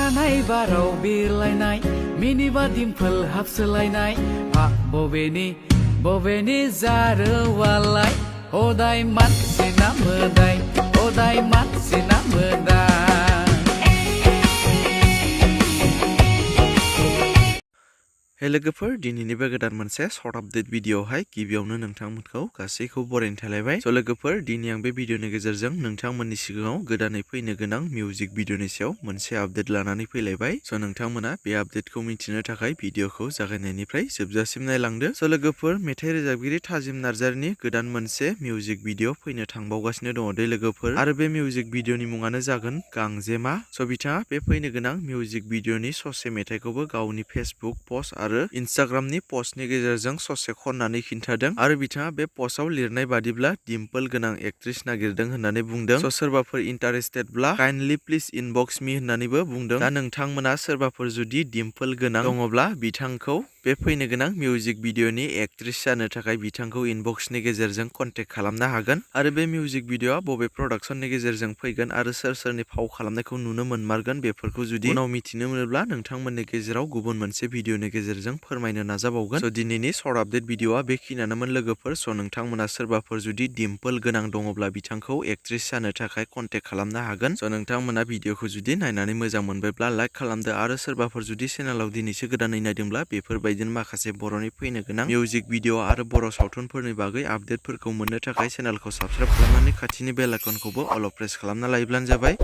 खानाय बाराव बिरलायनाय मिनिबा दिम्पोल हाबसोलायनाय बबेनि जारोवालाय हदाय मानसि ना मोदाय हदाय मानसि ना मोदाय। हे लोगोफोर दिनैनिबो गोदान मोनसे सर्ट आपडेट भिडिअआवहाय गिबियावनो नोंथांमोनखौ गासैखौ बरायनो थालायबाय। स' लोगोफोर दिनै आं बे भिडिअनि गेजेरजों नोंथांमोननि सिगाङाव गोदानै फैनो गोनां मिउजिक भिडिअनि सायाव मोनसे आपडेट लानानै फैलायबाय। स' नोंथांमोना बे आपडेटखौ मिथिनो थाखाय भिडिअखौ जागायनायनिफ्राय जोबजासिम नायलांदो। स' लोगोफोर मेथाइ रोजाबगिरि थाजिम नार्जारिनि गोदान मोनसे मिउजिक भिडिअ फैनो थांबावगासिनो दङ दे लोगोफोर, आरो बे मिउजिक भिडिअनि मुङानो जागोन गांजेमा। स' बिथाङा बे फैनो गोनां मिउजिक भिडिअनि ससे मेथाइखौबो गावनि फेसबुक पस्ट आरो इन्स्टाग्रामनि पस्टनि गेजेरजों ससे खननानै खिन्थादों, आरो बिथाङा बे पस्टआव लिरनाय बादिब्ला डिम्पोल गोनां एक्ट्रेस नागिरदों होननानै बुंदों। स' सोरबाफोर इन्टारेस्टेडब्ला काइन्डलि प्लिज इनबक्स मी होननानैबो बुंदों। दा नोंथांमोना सोरबाफोर जुदि डिम्पोल गोनां दङब्ला बिथांखौ बे फैनो गोनां मिउजिक भिडिअनि एक्ट्रेस जानो थाखाय बिथांखौ इनबक्सनि गेजेरजों कन्टेक्ट खालामनो हागोन। आरो बे मिउजिक भिडिअआ बबे प्रडाक्शननि गेजेरजों फैगोन आरो सोर सोरनि फाव खालामनायखौ नुनो मोनमारगोन बेफोरखौ जुदि उनाव मिथिनो मोनोब्ला नोंथांमोननि गेजेराव गुबुन मोनसे भिडिअनि गेजेरजों फोरमायनो नाजाबावगोन। स' दिनैनि सर्ट आपडेट भिडिअआ बेखिनियानोमोन लोगोफोर। स' नोंथांमोना सोरबाफोर जुदि डिम्पोल गोनां दङब्ला बिथांखौ एक्ट्रेस जानो थाखाय कन्टेक्ट खालामनो हागोन। स' नोंथांमोना भिडिअखौ जुदि नायनानै मोजां मोनबायब्ला लाइक खालामदो, आरो सोरबाफोर जुदि चेनेलाव दिनैसो गोदानै नायदोंब्ला बेफोरबायदिनो माखासे बर'नि फैनो गोनां मिउजिक भिडिअ आरो बर' सावथुनफोरनि बागै आपडेटफोरखौ मोननो थाखाय चेनेलखौ साबस्क्राइब खालामनानै खाथिनि बेल आइकनखौबो अल प्रेस खालामना लायोब्लानो जाबाय।